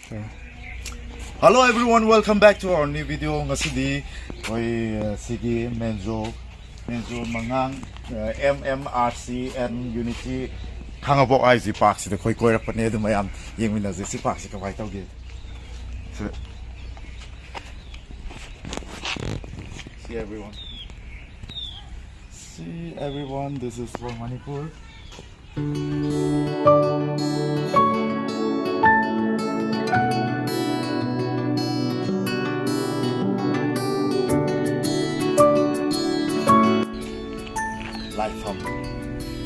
Sure. Hello everyone, welcome back to our new video. Ngasidi koi sigi Menzo Mangang MMRC and Unity Kangabok IZ Park si koi koi rapane du mayam yengmina si park si kawai tawge. See everyone. See everyone, this is for Manipur. Live from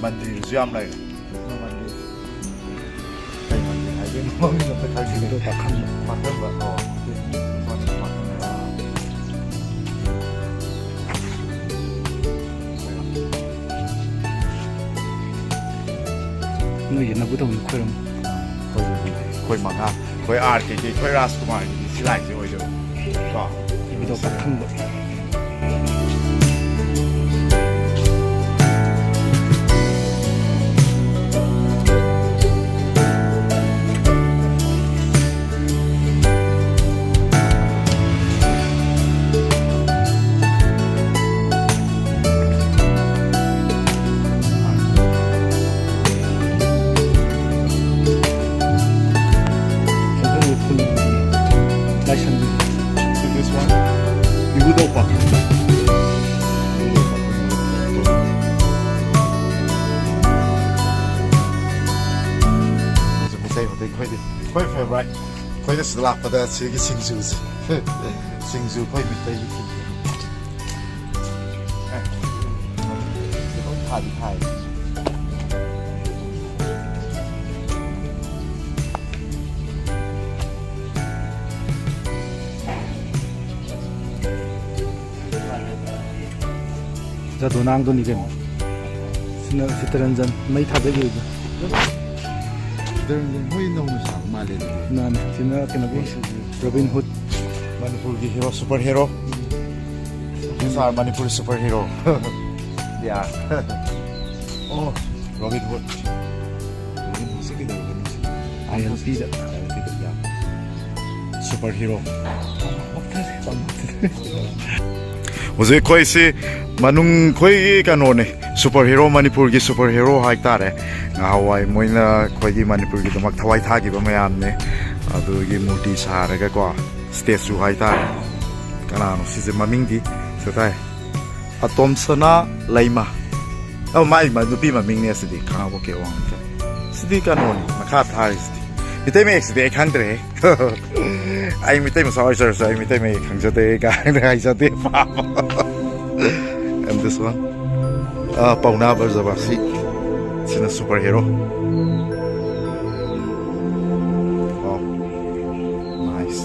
Mandir Jam like Mandir. Hey Mandir, I didn't know that the country is Makan, but oh, this one is Makan. Nó hiện là bữa đầu khơi lắm. Khơi măng à, khơi art cái khơi Raskumar, cái lại gì vậy rồi? Có. Bữa đầu bắt không được. This one, Ibudo Park. Quite favorite. Quite a slap for that singing shoes. Sings you quite with the high. Ra đồ nang tôi đi kèm. Xin tận dân mấy thằng đấy rồi. Muy no sang mal. Nè, xin cái nào cái Robin Hood. Manipur hero superhero. These are Manipur superhero. They are. Oh, Robin Hood. ILP đó. Superhero. Ose koi si manung koi kanone superhero Manipur gi superhero hai tare ngawai moina koi gi Manipur gi damak thawai tha gi ba mayam ne adu gi murti sara ga ko statue hai tare kana no si maming di satai atom sana laima oh mai ma du pi maming ne sidi khana bo ke wang sidi kanone makha thari sidi mitai me sidi khang tre ai mitai ma sa sir sai mitai me khang jate ga ai jate pa and this one Pauna Barzabasi. It's a superhero. Oh, nice.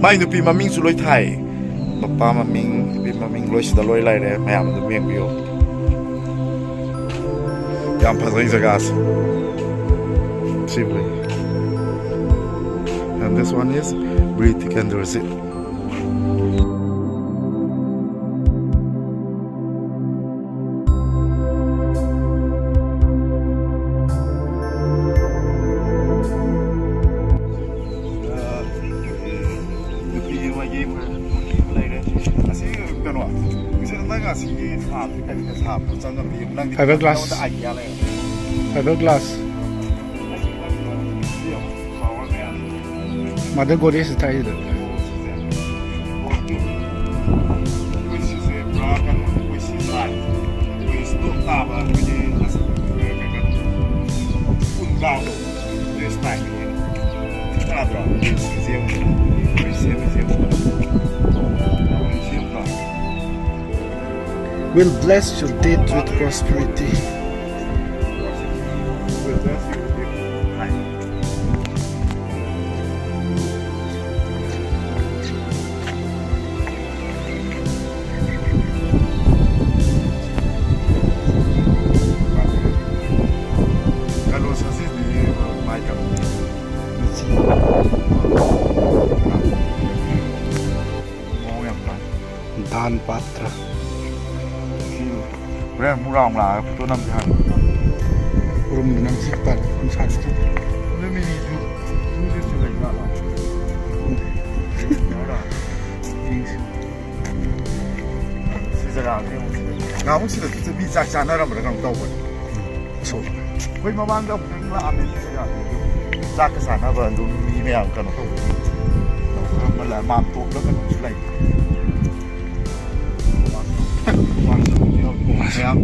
Mai nupi maming suloi thai. Papa maming nupi maming loi sida loi lai re mayam nu meng bio. Yam pasai zagas. Simply. And this one is British and Resit. Fiberglass. Fiberglass. Motherboard is tied. Will bless your date with prosperity. Dan Patra. Kaya murang lah, tu nam kan. Urung nang sipat, ang sakit. Ini mini tu ꯌꯥꯒꯦ ꯉꯥꯃꯨꯛꯁꯤꯗ ꯃꯤ ꯆꯥꯛ ꯆꯥꯅꯔꯝꯕ꯭ꯔꯥ ꯀꯩꯅꯣ ꯇꯧꯕꯅꯤ ꯑꯩꯈꯣꯏ ꯃꯃꯥꯡꯗ ꯑꯃꯨꯛꯇꯪ ꯂꯥꯛꯑꯝꯃꯦ ꯆꯥꯛꯀ ꯆꯥꯅꯕ ꯑꯗꯨꯝ ꯃꯤ ꯃꯌꯥꯝ ꯀꯩꯅꯣ ꯇꯧꯕ ꯃꯥꯝ ꯇꯣꯞꯂ ꯀꯩꯅꯣꯁꯨ ꯂꯩ ꯃꯌꯥꯝ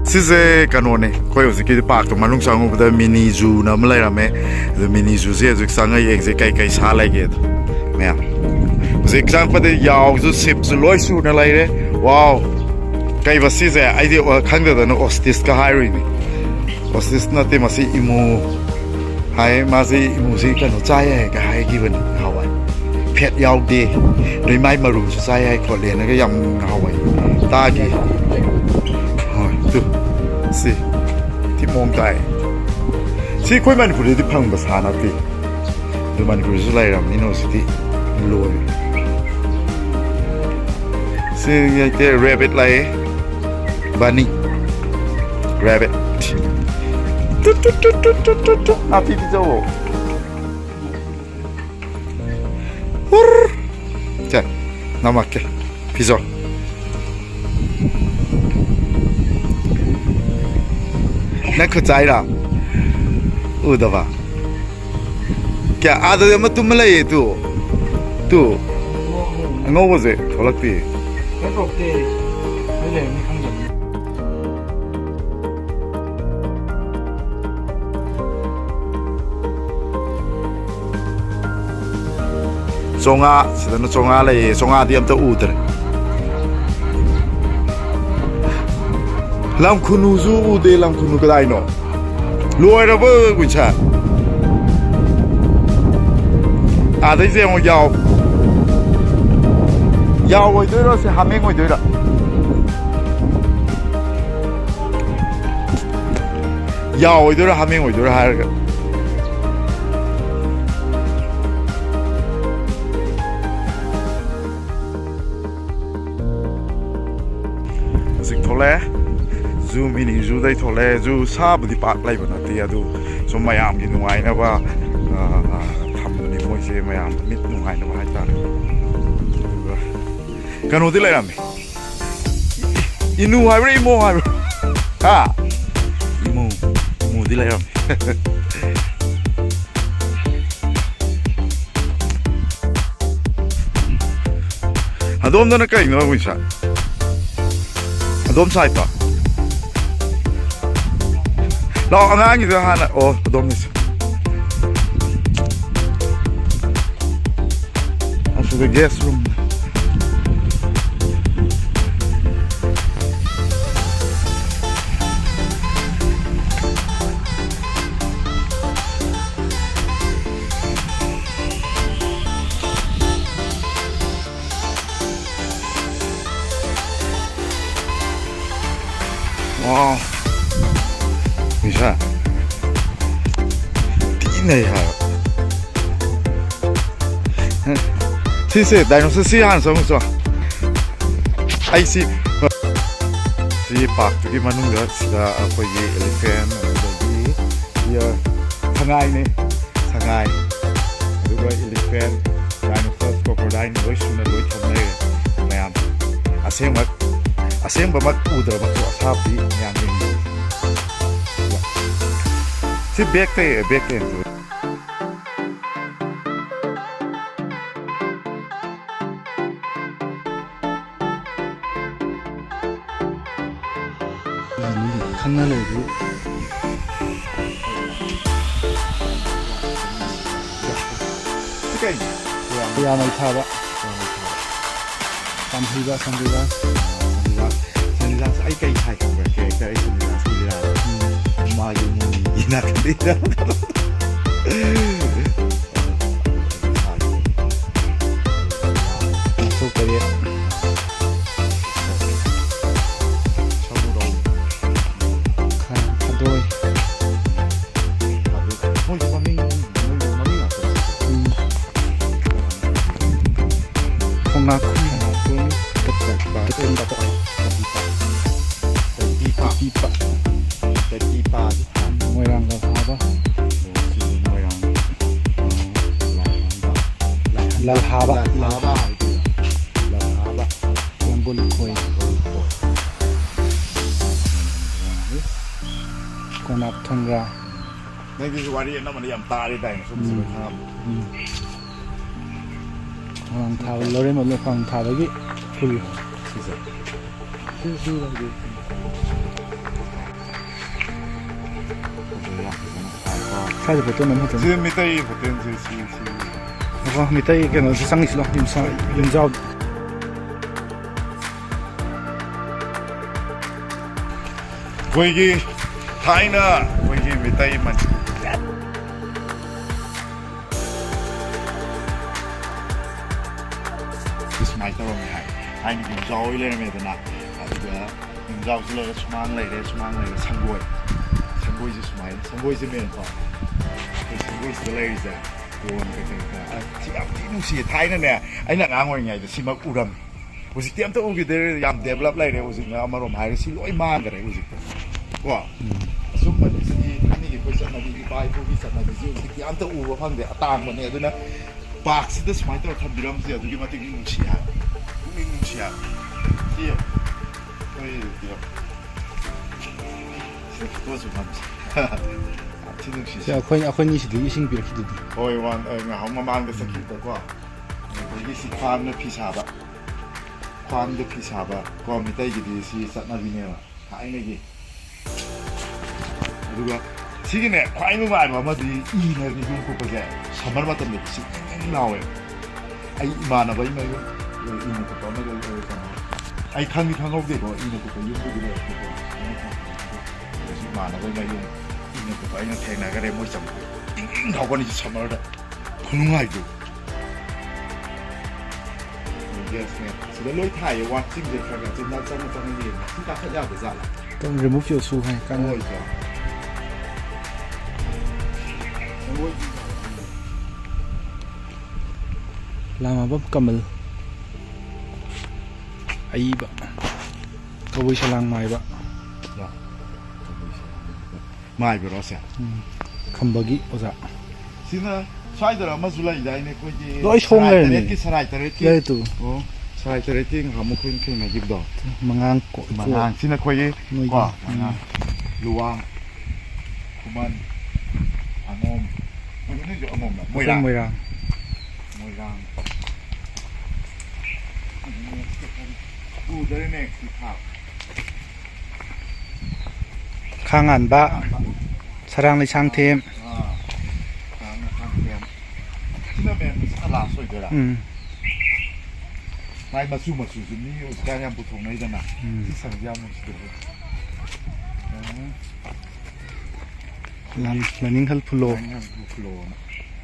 Size kanone koi hojiki park to manung changubada mini zoo na ma lairame the mini zoo se hojik sanga yengse kai sa laige mya hojik sang pade yaw ju sip ju loi su na laire wow kai wasi se ai de khangda da no ostis ka hairi ni ostis na te masi imu hai masi imu si kan no chai ka hai gi ban hawai phet yaw de doi mai maru su chai hai ko le na ga yam hawai ta gi tu si ti mong tai si koi man puri di phang ba sa na ti du man puri su lai ram ni no si ti loi si ye te rabbit lai bunny rabbit tu na ti ti zo cha namakke pizza那可栽了，的吧？给阿德要么都没来都，我不是拖了地。那个的，那个没看见。中啊，是那中啊嘞，中啊点都的。Lam khunu zu ude lam khunu kadai no loi ra ba kun cha a dai se mo yao oi doi ro se ha meng oi doi ra yao oi doi ra ha meng oi doi ra ha ra sik thole zoo mini zoo dai thole zoo sa budi park lai bana ti adu so mayam gi nungai na ba tham ni moi se mayam mit nungai na ba hai ta kanu di lai ram inu hai ri mo hai ha imu di lai ram adom na kai no wi sa adom sai ta lo ngang như thế hả? Ồ, đông này. I should the guest room. Wow. Bisa này hả si si dinosaur si han song so ai si park tu ki manung da sida ko ye elephant da ye sangai ne sangai du ba elephant dinosaur crocodile loi suna loi thomne mayam asem ba mak udra ba so asapi yang ni si back te 강난에도 ya mai thaba samhiga ai kai sai ka ke kai samhiga ma yu ni na ka so kare Pangnakum. Pangnakum. Tetap Pipa. Moirang Lalhaba. Lalhaba. Lambul Koi. Konap Tongra. นี่คือวันที่น้ำมันยำตาได้แต่งสมบูรณ์ครับ Orang tahu lori mau orang tahu lagi. Full. Saya betul nama tu. คือไม่ได้ผลคือ Apa minta ikan tu sang islah im jauh. Kuigi Thailand Kuigiไม่ได้มันสมัยตรงนี้ไอ้นี่จอยเลยไม่เป็นนะแต่เดี๋ยวจอยเลยสมังเลยสังบวยจะสมัยสังบวยจะไม่เป็นต่อสังบวยจะเลยจะโดนกันที่นู่นสิไทยนั่นเนี่ยไอ้หนังอ่างว่าไงจะสิมาอุดมอุสิเตรียมตัวอุกิเดย์ยามเดเวลลอปเลยอุสิเนี่ยเอามารวมหายสิร้อยมากกันเลยอุสิว่าสมมติสิอันนี้ก็จะมาดีไปพวกที่จะมาดีสิอุสิเตรียมตัวอุบฟังเดี๋ยวต่างกันเนี่ยด้วยนะปากสิเดสมัยตัวทำดีรำเสียดูกี่มาถึงนุ่งเชียที่เฮ้ยเดี๋ยวตัวสุดมันที่นุ่งเชีย Aku ni sih dia sing biar kita di. โอ้ยวันงามาบ้านก็สักทีแต่ว่าที่สิความเนี่ยพิชาบะความเนี่ยพิชาบะก็มีแต่ยี่ดีสิสัตว์นาวินเนี่ยหายไม่กี่ดูว่าสิ่งเนี่ยควายไม่มาว่ามาดีอีเนี่ยที่ยุ่งกูไปแก่สมัยมาตั้งแต่สิ่งเราไอ้มานะไปไม่ก็อีเนี่ยก็ตอนนั้นเลยไอ้ข้างนี้ข้างเขาเด็กว่าอีเนี่ยก็ไปยุ่งกูไปเลยสิ่งมานะไปไม่ยุ่งอีเนี่ยก็ไปนั่งแทงนะก็ได้ไม่จำเขาคนนี้สมัยนั้นคุณง่ายดูyes เนี่ยสุดท้ายเลยถ่ายว่าจริงๆแค่จริงๆน่าจะไม่ต้องเรียนที่ตาขยับไปซะละ Kan remove your shoe hai kan. โอ้ยจ้ะโอ้ย Lama bab kamal. Ai ba. Kawai salang mai ba. ไม่ไปรอเสีย Khambagi oza. สินะใช่แต่เรามาสุไลได้เนี่ยก็ยี่ Loi chong le ni. ที่สลายตะเรที่ Ya itu โอ้สลายตะเรที่เขามาคุยกันมาจิบดอก mangang ko. มาทางสินะคุยกว่าลัวคุมันอามมมันนี่จะอามมนะมวยรัง Moirang. มวยรังอู้ได้เนี่ยสีขาว Khangan ba. Sarang ni sang them. ทางเทียมที่นั่นเป็นตลาดสวยเกินละนายมาสู้จุดนี้การยามปุถุงในจันนะที่สัญญามันสุดเลย Laning hal pulo. การยามปุถุง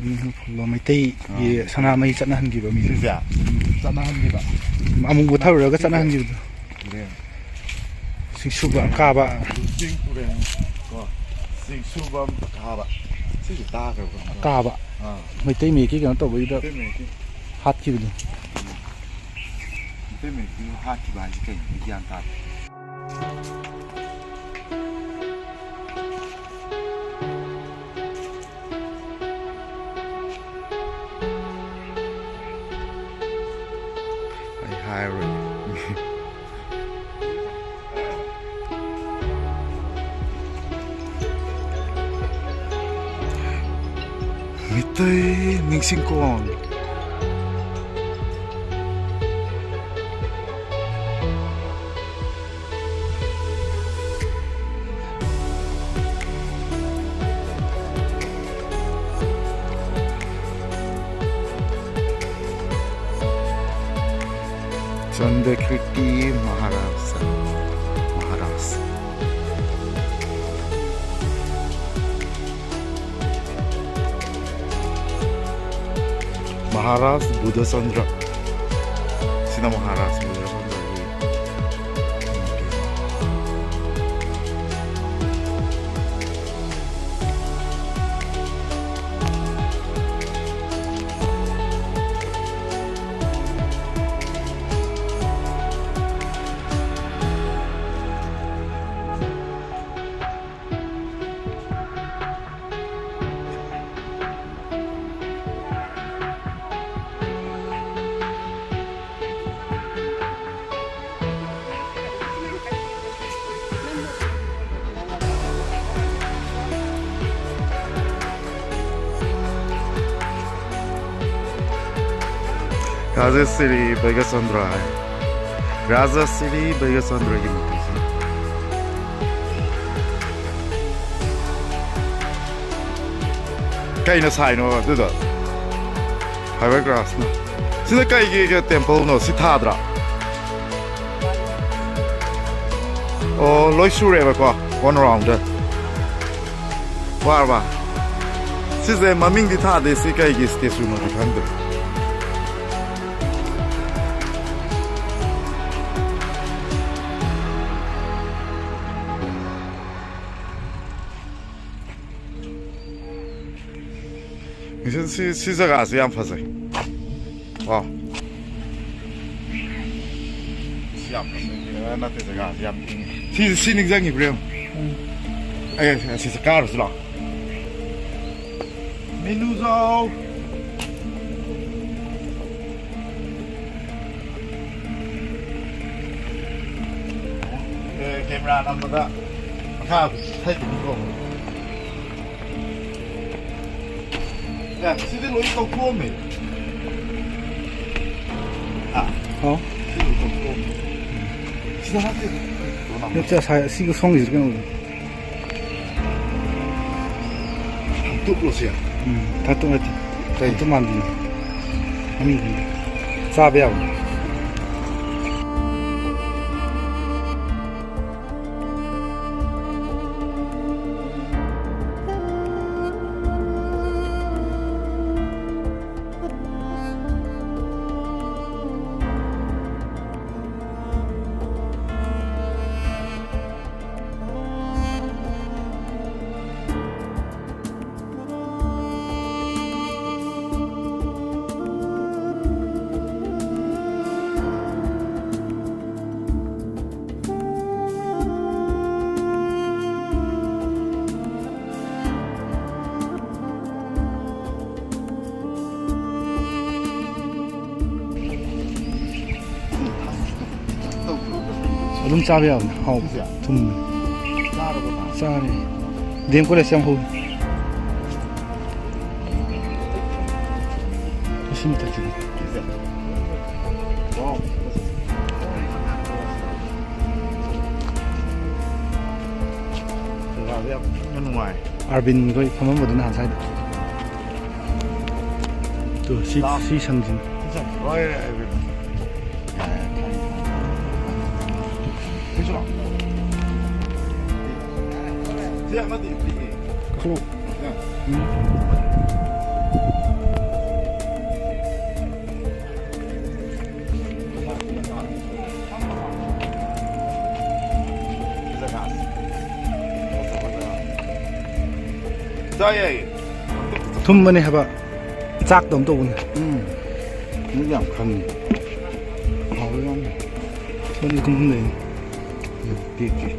Laning hal pulo mai tai ye sana mai chat na han gi ba mi. ที่จะจะนั่งดีป่ะ Amung bu thau ra ka chat na han gi. เรื่อง Sing su ba ka ba. จริงกูเรื่องก็สิ่งสู้บ้าคาบะสิ่งตาเกี่ยวกับ Ka ba. Mai tai mi ki kan to ba da เต้เมกี้ hat ki bi. เต้เมกี้ห้าที่บายจะเก่งมีอย่างตา I hire Mỹ Tây mình sinh con Chandrakirti Maharaj Maharaj Buddha Chandra Sina Maharaj Buddha Chandra Raja City Bagasandra Raja City Bagasandra की मूर्ति से कहीं ना cyano दुदा highway grass ना सिद्ध कहीं के temple no सिताद्रा ओ लोइसुरे बको one round वार वार सिद्ध ममिंग दिखा दे सी कहीं के station no दिखांदे 시사가 아주 얌파서 와 얌파서 나 때가 아주 얌 시닝장이 그래요 에 진짜 까르스라 메누조 카메라 남보다 다 사진 찍고 야, 시들 로이 또 구워매. 아, 시들 또 구워매. 시들 할때. 여자 사 시그 송이 이렇게 나오고. 뚝로시야. 다 똥했지. 다 똥만디. 아니, 싸배하고. 얼음 짜배하고. 하오. 좀. 짜네. 냄꼬레 쌍호. 조심히 타 지금. 아르빈 거의 가만 보던 한 사이. 또 시상진. 클로. 돈 해봐. 짝도 엄청 오네. 이게 안 칸. 손이 굽네. 이게.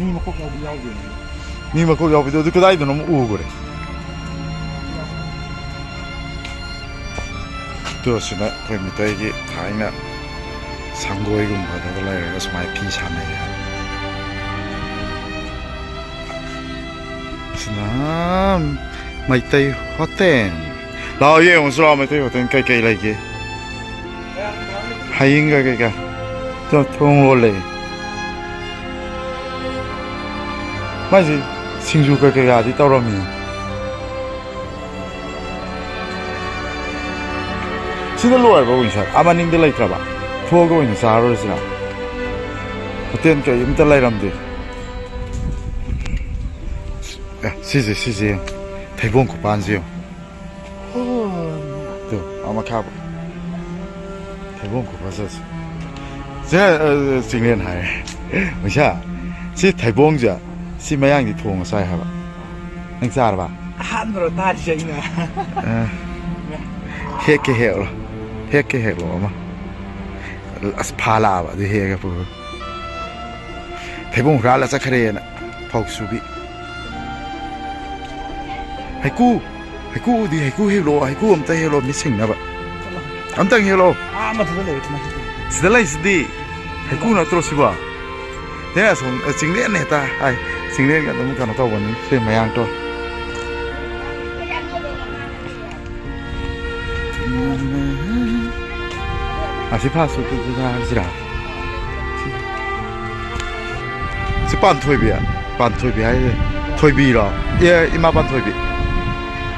니 먹고 가고 야오게. 니 먹고 가고 도 그다이도 너무 우고 그래. 그렇으나 그 밑에 다이나 상고이금 받아들 라이가 스마이 피샤네야. 스남 마이타이 호텔. 라오예 온슬라 마이타이 호텔 까이까이 라이게. 하인가 그가 저 통올래. 맞지? 싱주가 그가 어디 떨어미. 시들로 알고 있어. 아마님들 라이트라 봐. 보고 있는 사로스라. 어떤 게 임달라이람들. 야, 시지. 대본 거 반지요. 또 아마 가보. 대본 거 봤었어. 제가 징련 하에. 뭐야? 시 대본자. 시 마양이 통어 사이 하바. 능 사라 봐. 한으로 다리셔이나. 핵게 해로. 핵게 해로 아마. 아스팔라바 디 해가 보. 대본 갈라 사카레나. 폭수비. haiku di haiku amta helo missing na ba amtang helo 아마 더 달래 이렇게 맛있어. sidalai sidi haiku na tro siba te asong singlen ne ta ai singlen ga dum kan to bon se mayang to 아시파 소투가 하시라 시 반토이비야 반토이비야 토이비라 예 이마 반토이비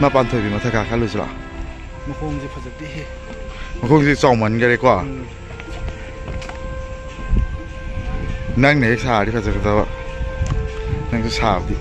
마 반토이비 마 타가 칼루스라 뭐 홍지 파졌디. 그거지 정만 게 될까 낭내 사리 가져다 낭그 사비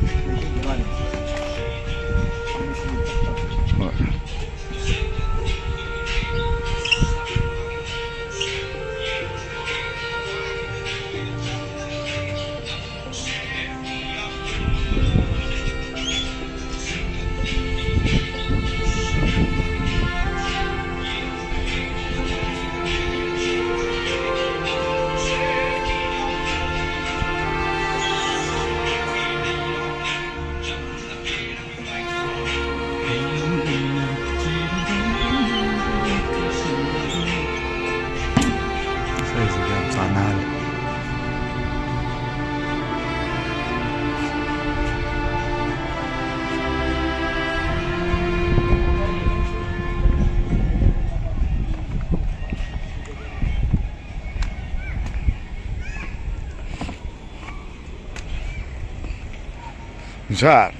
자